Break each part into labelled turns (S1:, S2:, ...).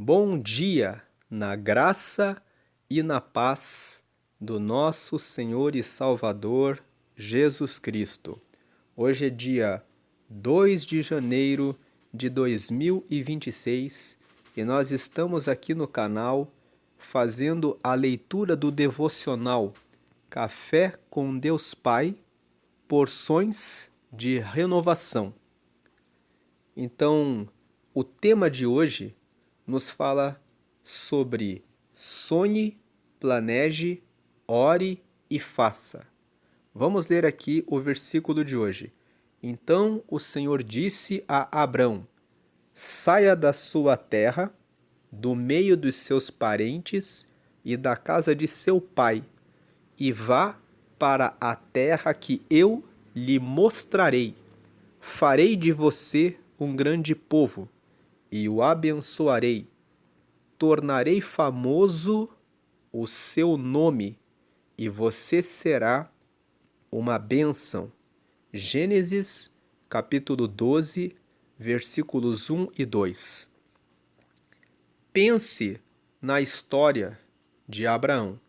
S1: Bom dia, na graça e na paz do nosso Senhor e Salvador Jesus Cristo. Hoje é dia 2 de janeiro de 2026 e nós estamos aqui no canal fazendo a leitura do devocional Café com Deus Pai, Porções de Renovação. Então, o tema de hoje nos fala sobre sonhe, planeje, ore e faça. Vamos ler aqui o versículo de hoje. Então o Senhor disse a Abrão: saia da sua terra, do meio dos seus parentes e da casa de seu pai, e vá para a terra que eu lhe mostrarei. Farei de você um grande povo e o abençoarei. Tornarei famoso o seu nome e você será uma bênção. Gênesis, capítulo 12, versículos 1 e 2. Pense na história de Abraão.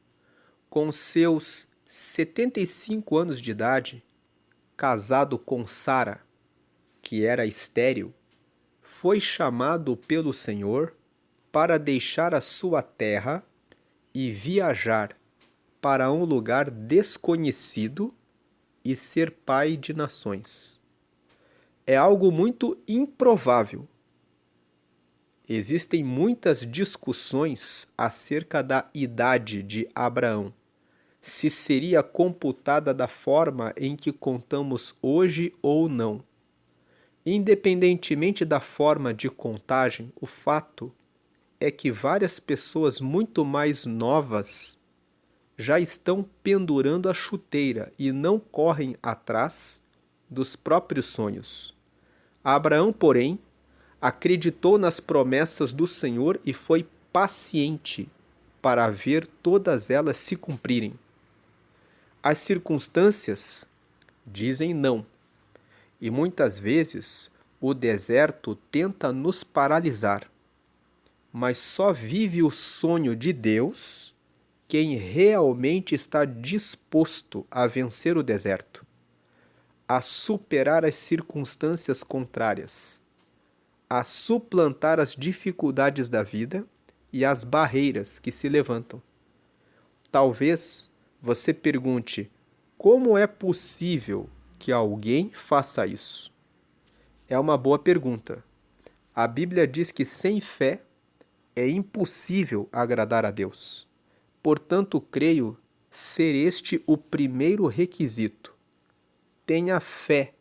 S1: Com seus 75 anos de idade, casado com Sara, que era estéril, foi chamado pelo Senhor para deixar a sua terra e viajar para um lugar desconhecido e ser pai de nações. É algo muito improvável. Existem muitas discussões acerca da idade de Abraão, se seria computada da forma em que contamos hoje ou não. Independentemente da forma de contagem, o fato é que várias pessoas muito mais novas já estão pendurando a chuteira e não correm atrás dos próprios sonhos. Abraão, porém, acreditou nas promessas do Senhor e foi paciente para ver todas elas se cumprirem. As circunstâncias dizem não, e muitas vezes o deserto tenta nos paralisar. Mas só vive o sonho de Deus quem realmente está disposto a vencer o deserto, a superar as circunstâncias contrárias, a suplantar as dificuldades da vida e as barreiras que se levantam. Talvez você pergunte: como é possível que alguém faça isso? É uma boa pergunta. A Bíblia diz que sem fé é impossível agradar a Deus. Portanto, creio ser este o primeiro requisito. Tenha fé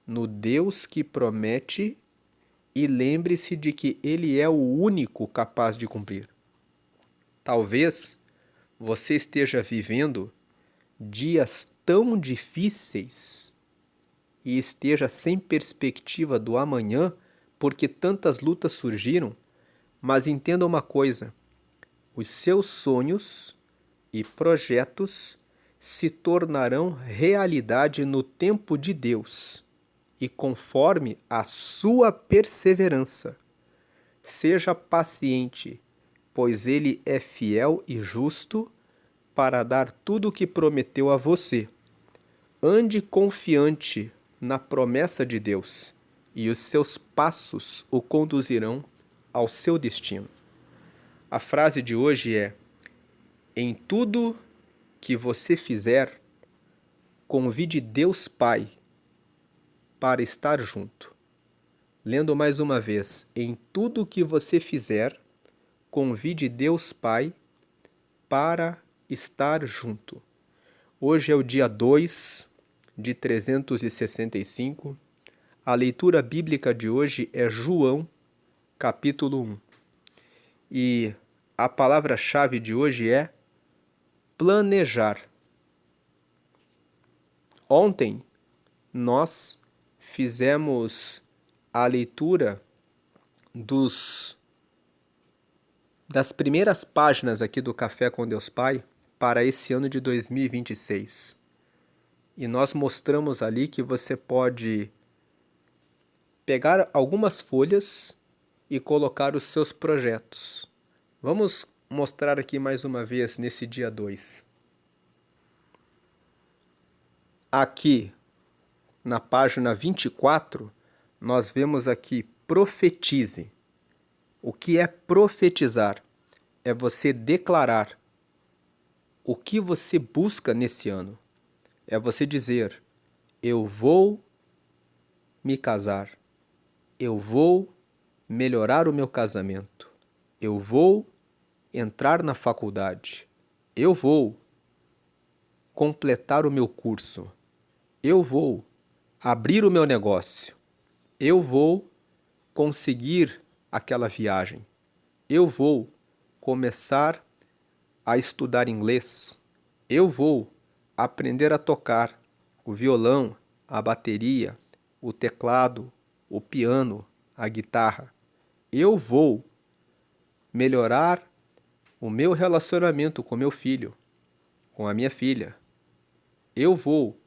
S1: no Deus que promete e lembre-se de que Ele é o único capaz de cumprir. Talvez você esteja vivendo dias tão difíceis e esteja sem perspectiva do amanhã porque tantas lutas surgiram, mas entenda uma coisa: os seus sonhos e projetos se tornarão realidade no tempo de Deus e conforme a sua perseverança. Seja paciente, pois Ele é fiel e justo para dar tudo o que prometeu a você. Ande confiante na promessa de Deus e os seus passos o conduzirão ao seu destino. A frase de hoje é: em tudo que você fizer, convide Deus Pai para estar junto. Lendo mais uma vez: em tudo que você fizer, convide Deus Pai para estar junto. Hoje é o dia 2 de 365. A leitura bíblica de hoje é João, capítulo 1. E a palavra-chave de hoje é planejar. Ontem nós fizemos a leitura das primeiras páginas aqui do Café com Deus Pai para esse ano de 2026. E nós mostramos ali que você pode pegar algumas folhas e colocar os seus projetos. Vamos mostrar aqui mais uma vez nesse dia 2. Aqui na página 24, nós vemos aqui profetize. O que é profetizar? É você declarar o que você busca nesse ano. É você dizer: eu vou me casar, eu vou melhorar o meu casamento, eu vou entrar na faculdade, eu vou completar o meu curso, eu vou abrir o meu negócio, eu vou conseguir aquela viagem, eu vou começar a estudar inglês, eu vou aprender a tocar o violão, a bateria, o teclado, o piano, a guitarra. Eu vou melhorar o meu relacionamento com meu filho, com a minha filha. Eu vou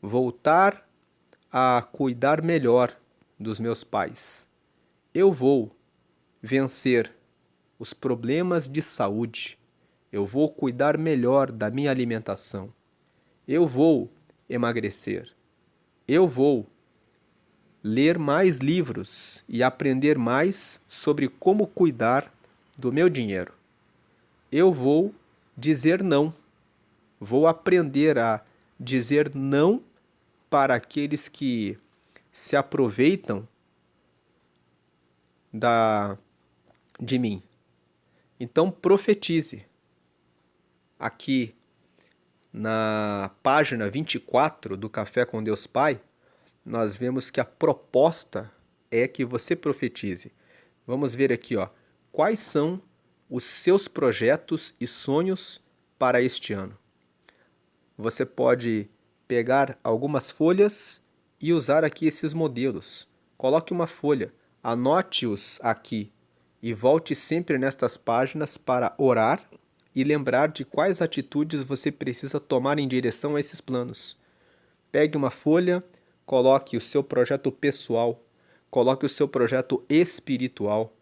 S1: voltar a cuidar melhor dos meus pais. Eu vou vencer os problemas de saúde. Eu vou cuidar melhor da minha alimentação. Eu vou emagrecer. Eu vou ler mais livros e aprender mais sobre como cuidar do meu dinheiro. Eu vou dizer não. Vou aprender a dizer não para aqueles que se aproveitam de mim. Então profetize. Aqui na página 24 do Café com Deus Pai, nós vemos que a proposta é que você profetize. Vamos ver aqui, ó, quais são os seus projetos e sonhos para este ano. Você pode pegar algumas folhas e usar aqui esses modelos. Coloque uma folha, anote-os aqui e volte sempre nestas páginas para orar e lembrar de quais atitudes você precisa tomar em direção a esses planos. Pegue uma folha, coloque o seu projeto pessoal, coloque o seu projeto espiritual.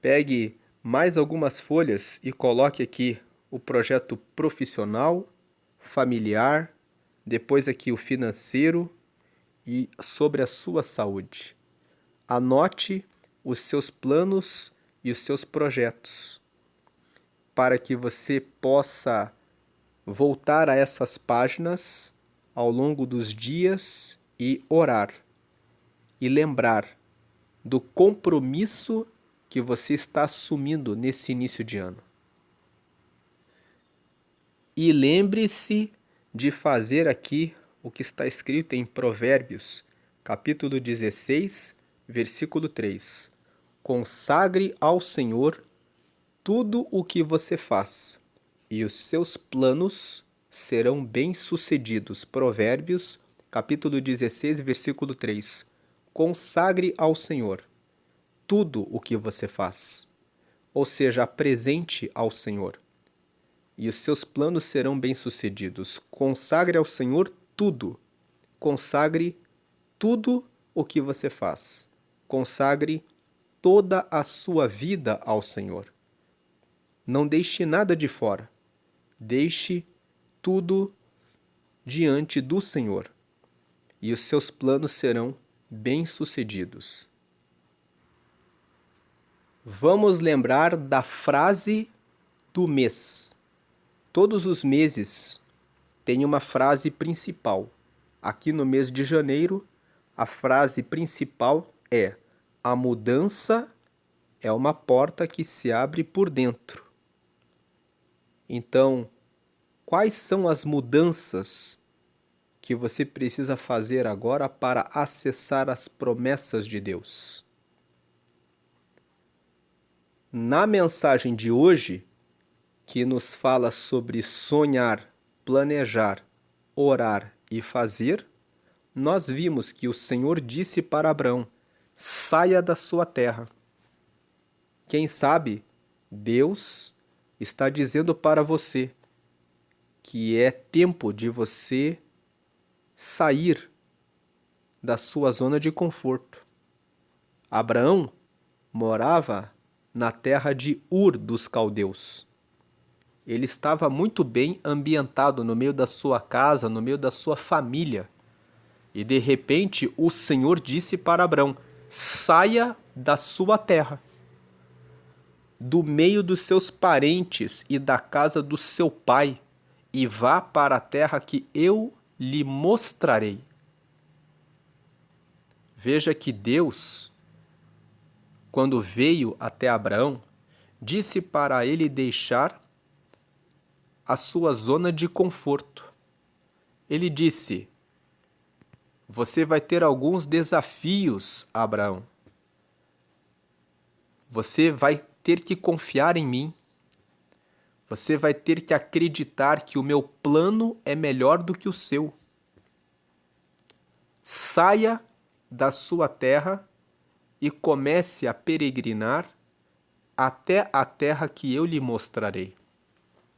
S1: Pegue mais algumas folhas e coloque aqui o projeto profissional, familiar, depois aqui o financeiro e sobre a sua saúde. Anote os seus planos e os seus projetos para que você possa voltar a essas páginas ao longo dos dias e orar e lembrar do compromisso que você está assumindo nesse início de ano. E lembre-se de fazer aqui o que está escrito em Provérbios, capítulo 16, versículo 3. Consagre ao Senhor tudo o que você faz, e os seus planos serão bem-sucedidos. Provérbios, capítulo 16, versículo 3. Consagre ao Senhor tudo o que você faz, ou seja, apresente ao Senhor, e os seus planos serão bem-sucedidos. Consagre ao Senhor tudo. Consagre tudo o que você faz. Consagre toda a sua vida ao Senhor. Não deixe nada de fora. Deixe tudo diante do Senhor, e os seus planos serão bem-sucedidos. Vamos lembrar da frase do mês. Todos os meses têm uma frase principal. Aqui no mês de janeiro, a frase principal é: a mudança é uma porta que se abre por dentro. Então, quais são as mudanças que você precisa fazer agora para acessar as promessas de Deus? Na mensagem de hoje, que nos fala sobre sonhar, planejar, orar e fazer, nós vimos que o Senhor disse para Abraão: saia da sua terra. Quem sabe Deus está dizendo para você que é tempo de você sair da sua zona de conforto. Abraão morava na terra de Ur dos Caldeus. Ele estava muito bem ambientado no meio da sua casa, no meio da sua família. E de repente o Senhor disse para Abrão: saia da sua terra, do meio dos seus parentes e da casa do seu pai, e vá para a terra que eu lhe mostrarei. Veja que Deus, quando veio até Abraão, disse para ele deixar a sua zona de conforto. Ele disse: você vai ter alguns desafios, Abraão. Você vai ter que confiar em mim. Você vai ter que acreditar que o meu plano é melhor do que o seu. Saia da sua terra e comece a peregrinar até a terra que eu lhe mostrarei.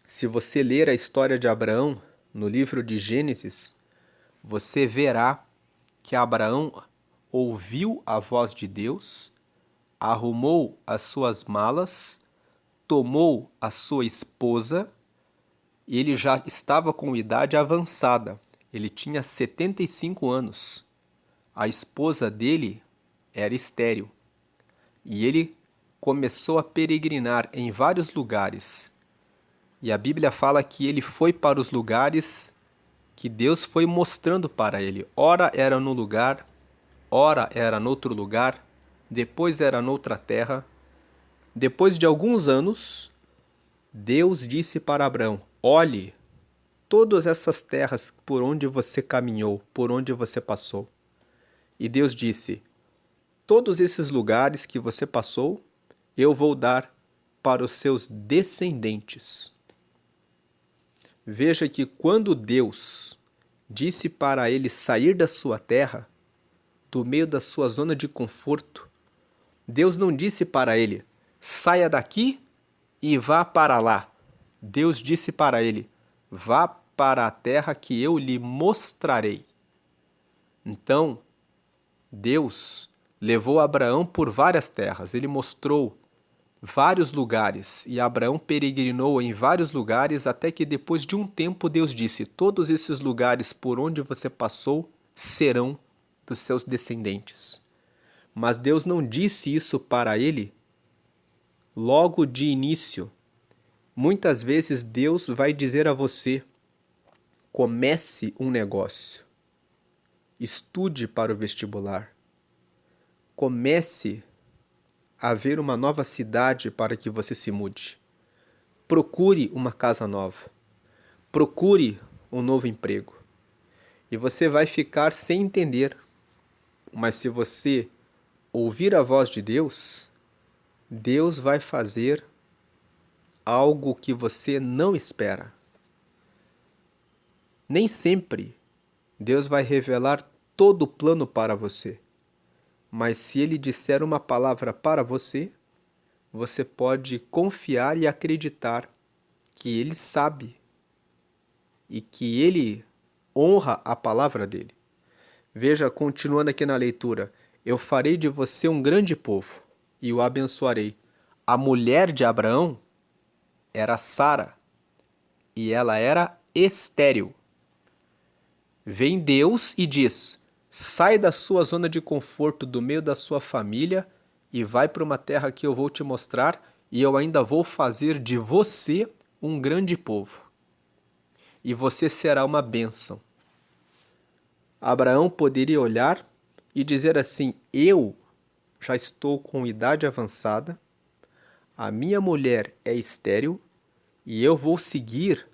S1: Se você ler a história de Abraão no livro de Gênesis, você verá que Abraão ouviu a voz de Deus, arrumou as suas malas, tomou a sua esposa, e ele já estava com idade avançada. Ele tinha 75 anos. A esposa dele era estéril. E ele começou a peregrinar em vários lugares. E a Bíblia fala que ele foi para os lugares que Deus foi mostrando para ele. Ora era num lugar, ora era noutro lugar, depois era noutra terra. Depois de alguns anos, Deus disse para Abraão: olhe todas essas terras por onde você caminhou, por onde você passou. E Deus disse: todos esses lugares que você passou, eu vou dar para os seus descendentes. Veja que quando Deus disse para ele sair da sua terra, do meio da sua zona de conforto, Deus não disse para ele: saia daqui e vá para lá. Deus disse para ele: vá para a terra que eu lhe mostrarei. Então, Deus levou Abraão por várias terras. Ele mostrou vários lugares e Abraão peregrinou em vários lugares até que depois de um tempo Deus disse: todos esses lugares por onde você passou serão dos seus descendentes. Mas Deus não disse isso para ele logo de início. Muitas vezes Deus vai dizer a você: comece um negócio, estude para o vestibular, comece a ver uma nova cidade para que você se mude, procure uma casa nova, procure um novo emprego. E você vai ficar sem entender, mas se você ouvir a voz de Deus, Deus vai fazer algo que você não espera. Nem sempre Deus vai revelar todo o plano para você, mas se Ele disser uma palavra para você, você pode confiar e acreditar que Ele sabe e que Ele honra a palavra dele. Veja, continuando aqui na leitura: eu farei de você um grande povo e o abençoarei. A mulher de Abraão era Sara e ela era estéril. Vem Deus e diz: sai da sua zona de conforto, do meio da sua família, e vai para uma terra que eu vou te mostrar, e eu ainda vou fazer de você um grande povo. E você será uma bênção. Abraão poderia olhar e dizer assim: eu já estou com idade avançada, a minha mulher é estéril, e eu vou seguir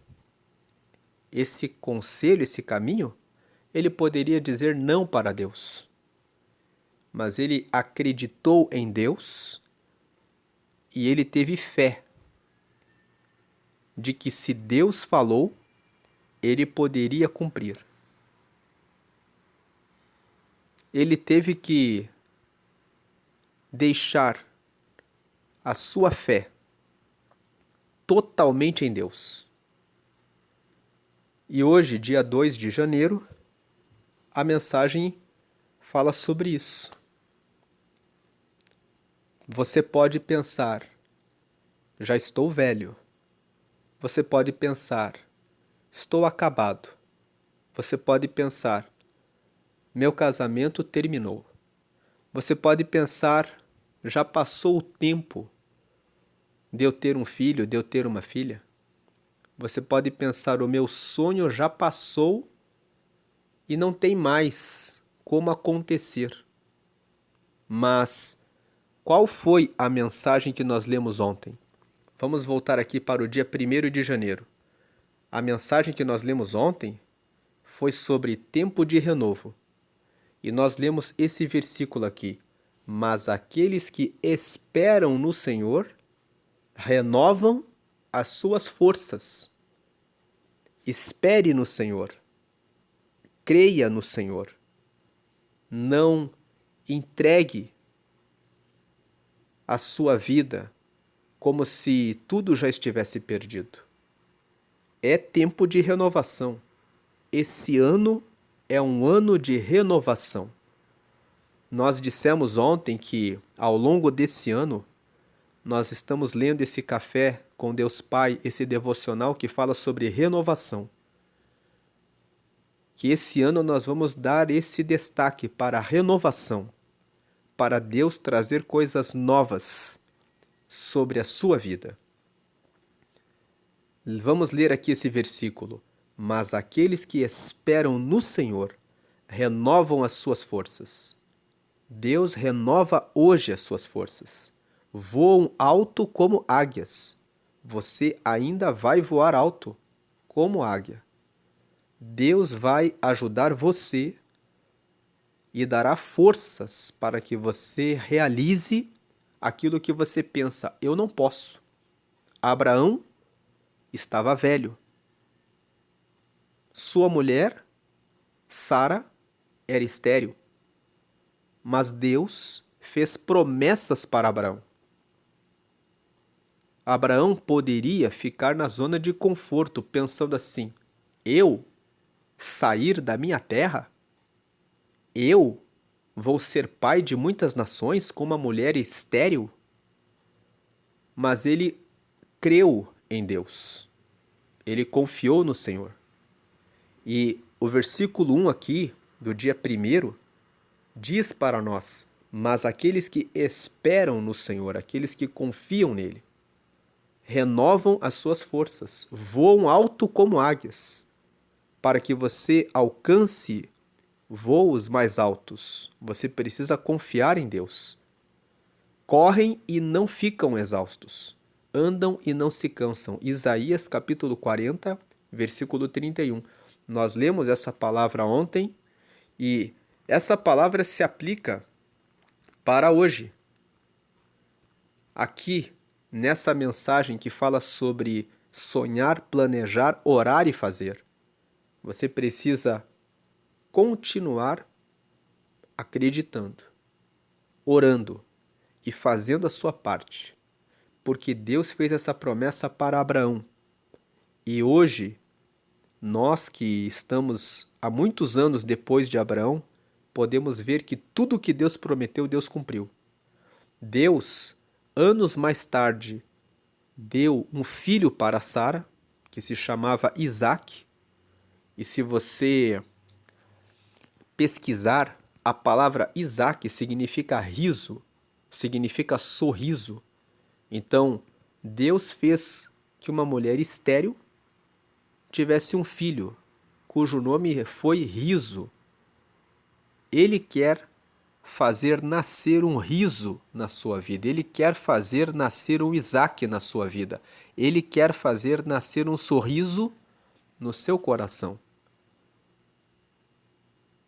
S1: esse conselho, esse caminho? Ele poderia dizer não para Deus. Mas ele acreditou em Deus e ele teve fé de que se Deus falou, ele poderia cumprir. Ele teve que deixar a sua fé totalmente em Deus. E hoje, dia 2 de janeiro, a mensagem fala sobre isso. Você pode pensar, já estou velho. Você pode pensar, estou acabado. Você pode pensar, meu casamento terminou. Você pode pensar, já passou o tempo de eu ter um filho, de eu ter uma filha. Você pode pensar, o meu sonho já passou e não tem mais como acontecer. Mas qual foi a mensagem que nós lemos ontem? Vamos voltar aqui para o dia 1º de janeiro. A mensagem que nós lemos ontem foi sobre tempo de renovo. E nós lemos esse versículo aqui. Mas aqueles que esperam no Senhor renovam as suas forças. Espere no Senhor. Creia no Senhor. Não entregue a sua vida como se tudo já estivesse perdido. É tempo de renovação. Esse ano é um ano de renovação. Nós dissemos ontem que, ao longo desse ano, nós estamos lendo esse Café com Deus Pai, esse devocional que fala sobre renovação. Que esse ano nós vamos dar esse destaque para a renovação, para Deus trazer coisas novas sobre a sua vida. Vamos ler aqui esse versículo. Mas aqueles que esperam no Senhor renovam as suas forças. Deus renova hoje as suas forças. Voam alto como águias. Você ainda vai voar alto como águia. Deus vai ajudar você e dará forças para que você realize aquilo que você pensa, eu não posso. Abraão estava velho. Sua mulher, Sara, era estéril. Mas Deus fez promessas para Abraão. Abraão poderia ficar na zona de conforto, pensando assim: eu sair da minha terra? Eu vou ser pai de muitas nações com uma mulher estéril? Mas ele creu em Deus. Ele confiou no Senhor. E o versículo 1 aqui, do dia 1º, diz para nós: mas aqueles que esperam no Senhor, aqueles que confiam nele, renovam as suas forças, voam alto como águias, para que você alcance voos mais altos. Você precisa confiar em Deus. Correm e não ficam exaustos, andam e não se cansam. Isaías capítulo 40, versículo 31. Nós lemos essa palavra ontem e essa palavra se aplica para hoje. Aqui, nessa mensagem que fala sobre sonhar, planejar, orar e fazer, você precisa continuar acreditando, orando e fazendo a sua parte, porque Deus fez essa promessa para Abraão. E hoje, nós que estamos há muitos anos depois de Abraão, podemos ver que tudo que Deus prometeu, Deus cumpriu. Deus, anos mais tarde, deu um filho para Sara, que se chamava Isaque. E se você pesquisar, a palavra Isaque significa riso, significa sorriso. Então, Deus fez que uma mulher estéril tivesse um filho, cujo nome foi Riso. Ele quer fazer nascer um riso na sua vida. Ele quer fazer nascer um Isaque na sua vida. Ele quer fazer nascer um sorriso no seu coração.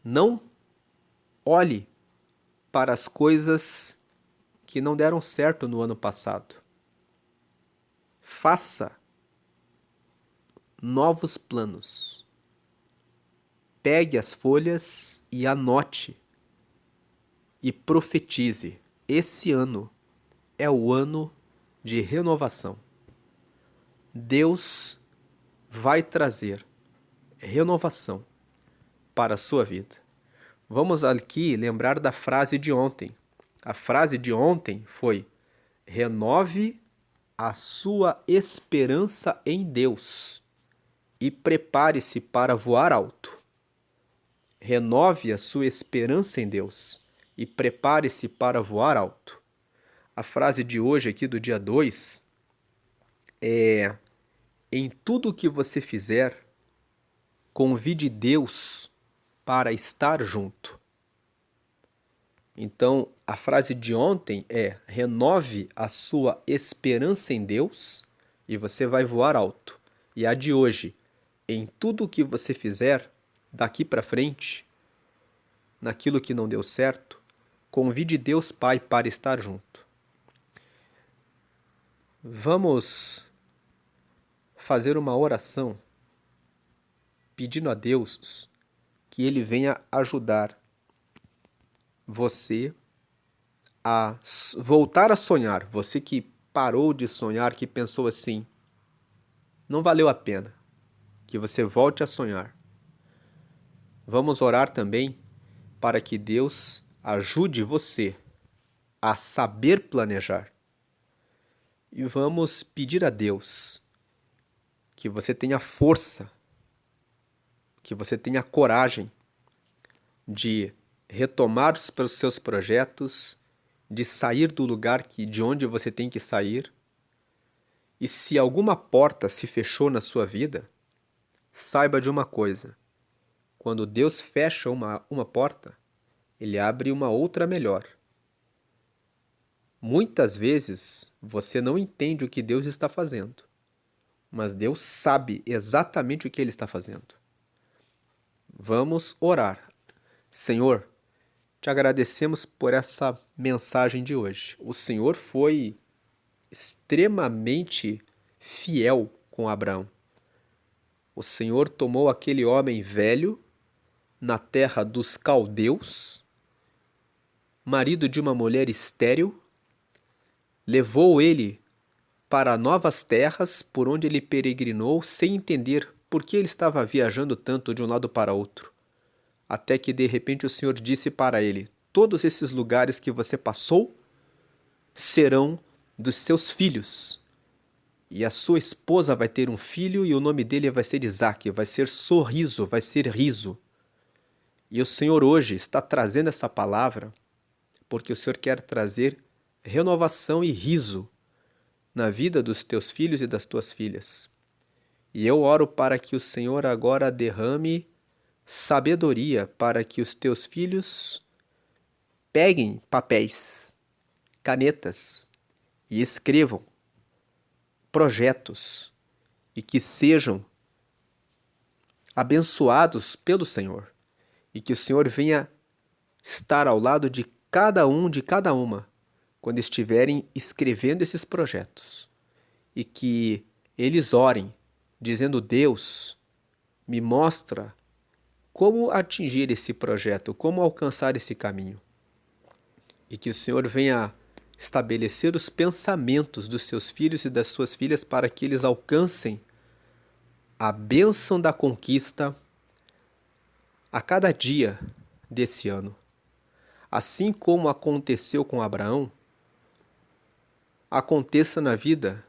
S1: Não olhe para as coisas que não deram certo no ano passado. Faça novos planos. Pegue as folhas e anote e profetize. Esse ano é o ano de renovação. Deus vai trazer renovação para a sua vida. Vamos aqui lembrar da frase de ontem. A frase de ontem foi: renove a sua esperança em Deus e prepare-se para voar alto. Renove a sua esperança em Deus e prepare-se para voar alto. A frase de hoje aqui do dia 2 é: em tudo o que você fizer, convide Deus para estar junto. Então, a frase de ontem é: renove a sua esperança em Deus e você vai voar alto. E a de hoje: em tudo o que você fizer, daqui para frente, naquilo que não deu certo, convide Deus Pai para estar junto. Vamos fazer uma oração pedindo a Deus que Ele venha ajudar você a voltar a sonhar. Você que parou de sonhar, que pensou assim, não valeu a pena, que você volte a sonhar. Vamos orar também para que Deus ajude você a saber planejar. E vamos pedir a Deus que você tenha força, que você tenha coragem de retomar os seus projetos, de sair do lugar de onde você tem que sair. E se alguma porta se fechou na sua vida, saiba de uma coisa: quando Deus fecha uma porta, Ele abre uma outra melhor. Muitas vezes você não entende o que Deus está fazendo, mas Deus sabe exatamente o que Ele está fazendo. Vamos orar. Senhor, te agradecemos por essa mensagem de hoje. O Senhor foi extremamente fiel com Abraão. O Senhor tomou aquele homem velho na terra dos caldeus, marido de uma mulher estéril, levou ele para novas terras por onde ele peregrinou sem entender por que ele estava viajando tanto de um lado para outro. Até que de repente o Senhor disse para ele: todos esses lugares que você passou serão dos seus filhos. E a sua esposa vai ter um filho e o nome dele vai ser Isaque, vai ser sorriso, vai ser riso. E o Senhor hoje está trazendo essa palavra porque o Senhor quer trazer renovação e riso na vida dos teus filhos e das tuas filhas. E eu oro para que o Senhor agora derrame sabedoria para que os teus filhos peguem papéis, canetas e escrevam projetos e que sejam abençoados pelo Senhor e que o Senhor venha estar ao lado de cada um, de cada uma, quando estiverem escrevendo esses projetos e que eles orem dizendo: Deus, me mostra como atingir esse projeto, como alcançar esse caminho. E que o Senhor venha estabelecer os pensamentos dos seus filhos e das suas filhas para que eles alcancem a bênção da conquista a cada dia desse ano. Assim como aconteceu com Abraão, aconteça na vida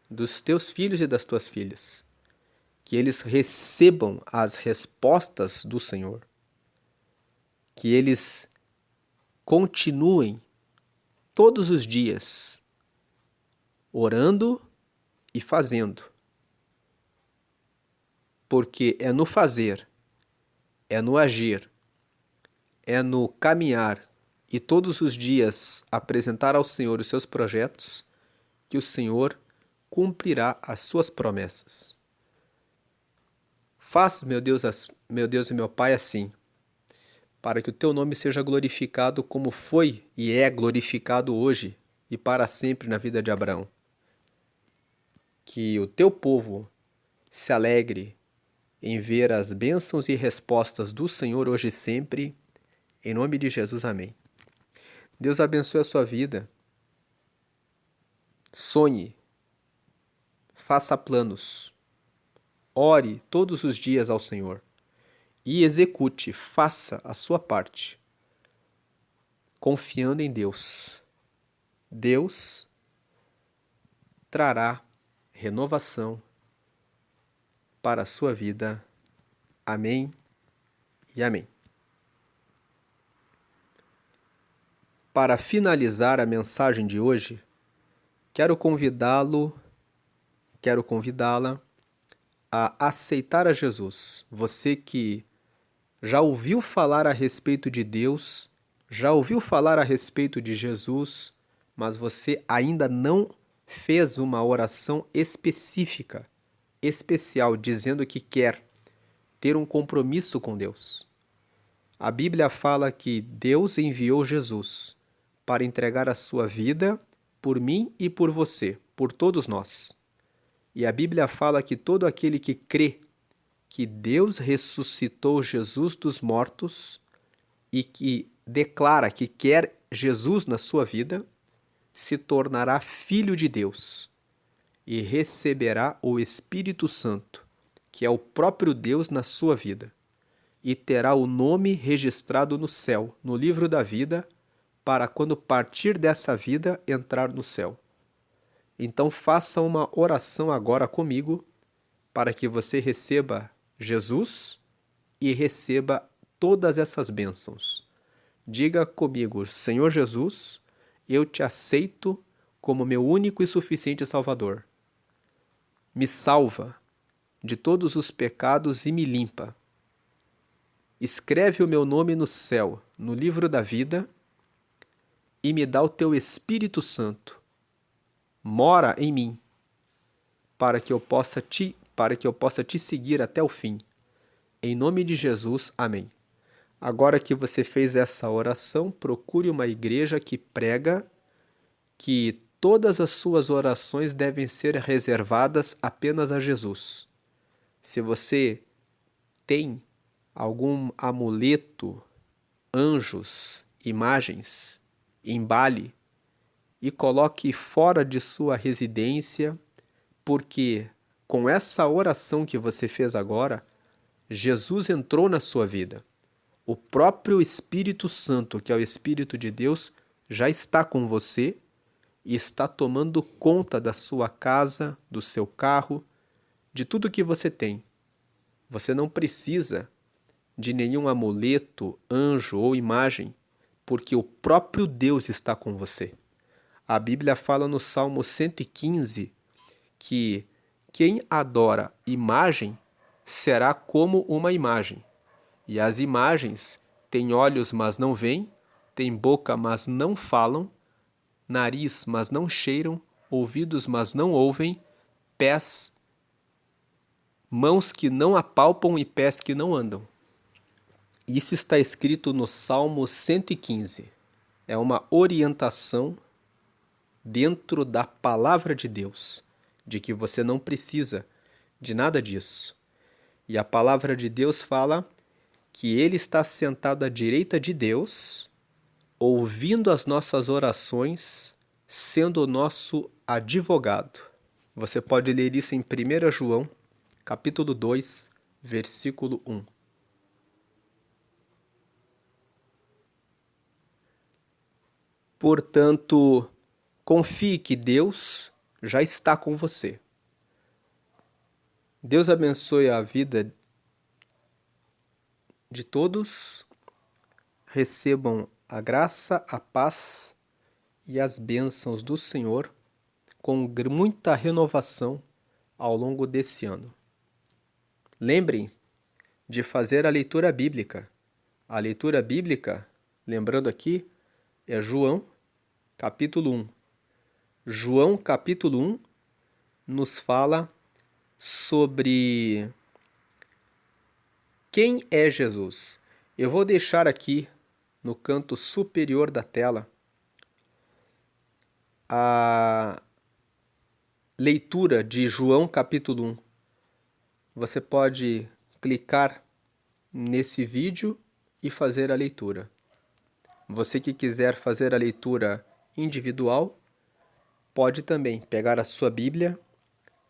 S1: dos teus filhos e das tuas filhas. Que eles recebam as respostas do Senhor. Que eles continuem todos os dias orando e fazendo. Porque é no fazer, é no agir, é no caminhar e todos os dias apresentar ao Senhor os seus projetos que o Senhor cumprirá as suas promessas. Faz, meu Deus e meu Pai, assim, para que o teu nome seja glorificado como foi e é glorificado hoje e para sempre na vida de Abraão. Que o teu povo se alegre em ver as bênçãos e respostas do Senhor hoje e sempre. Em nome de Jesus, amém. Deus abençoe a sua vida. Sonhe. Faça planos. Ore todos os dias ao Senhor. E execute, faça a sua parte. Confiando em Deus. Deus trará renovação para a sua vida. Amém e amém. Para finalizar a mensagem de hoje, quero convidá-la a aceitar a Jesus. Você que já ouviu falar a respeito de Deus, já ouviu falar a respeito de Jesus, mas você ainda não fez uma oração específica, especial, dizendo que quer ter um compromisso com Deus. A Bíblia fala que Deus enviou Jesus para entregar a sua vida por mim e por você, por todos nós. E a Bíblia fala que todo aquele que crê que Deus ressuscitou Jesus dos mortos e que declara que quer Jesus na sua vida, se tornará filho de Deus e receberá o Espírito Santo, que é o próprio Deus na sua vida, e terá o nome registrado no céu, no livro da vida, para quando partir dessa vida entrar no céu. Então faça uma oração agora comigo para que você receba Jesus e receba todas essas bênçãos. Diga comigo: Senhor Jesus, eu te aceito como meu único e suficiente Salvador. Me salva de todos os pecados e me limpa. Escreve o meu nome no céu, no livro da vida, e me dá o teu Espírito Santo. Mora em mim, para que eu possa te seguir até o fim. Em nome de Jesus, amém. Agora que você fez essa oração, procure uma igreja que prega que todas as suas orações devem ser reservadas apenas a Jesus. Se você tem algum amuleto, anjos, imagens, embale e coloque fora de sua residência, porque com essa oração que você fez agora, Jesus entrou na sua vida. O próprio Espírito Santo, que é o Espírito de Deus, já está com você e está tomando conta da sua casa, do seu carro, de tudo que você tem. Você não precisa de nenhum amuleto, anjo ou imagem, porque o próprio Deus está com você. A Bíblia fala no Salmo 115 que quem adora imagem será como uma imagem. E as imagens têm olhos, mas não veem, têm boca, mas não falam, nariz, mas não cheiram, ouvidos, mas não ouvem, pés, mãos que não apalpam e pés que não andam. Isso está escrito no Salmo 115. É uma orientação dentro da palavra de Deus, de que você não precisa de nada disso. E a palavra de Deus fala que Ele está sentado à direita de Deus, ouvindo as nossas orações, sendo o nosso advogado. Você pode ler isso em 1 João, capítulo 2, versículo 1. Portanto, confie que Deus já está com você. Deus abençoe a vida de todos. Recebam a graça, a paz e as bênçãos do Senhor com muita renovação ao longo desse ano. Lembrem de fazer a leitura bíblica. A leitura bíblica, lembrando aqui, é João, capítulo 1. João, capítulo 1, nos fala sobre quem é Jesus. Eu vou deixar aqui no canto superior da tela a leitura de João, capítulo 1. Você pode clicar nesse vídeo e fazer a leitura. Você que quiser fazer a leitura individual, pode também pegar a sua Bíblia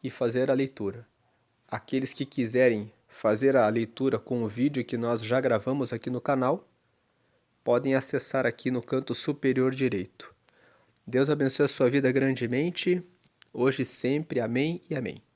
S1: e fazer a leitura. Aqueles que quiserem fazer a leitura com o vídeo que nós já gravamos aqui no canal, podem acessar aqui no canto superior direito. Deus abençoe a sua vida grandemente. hoje e sempre. Amém e amém.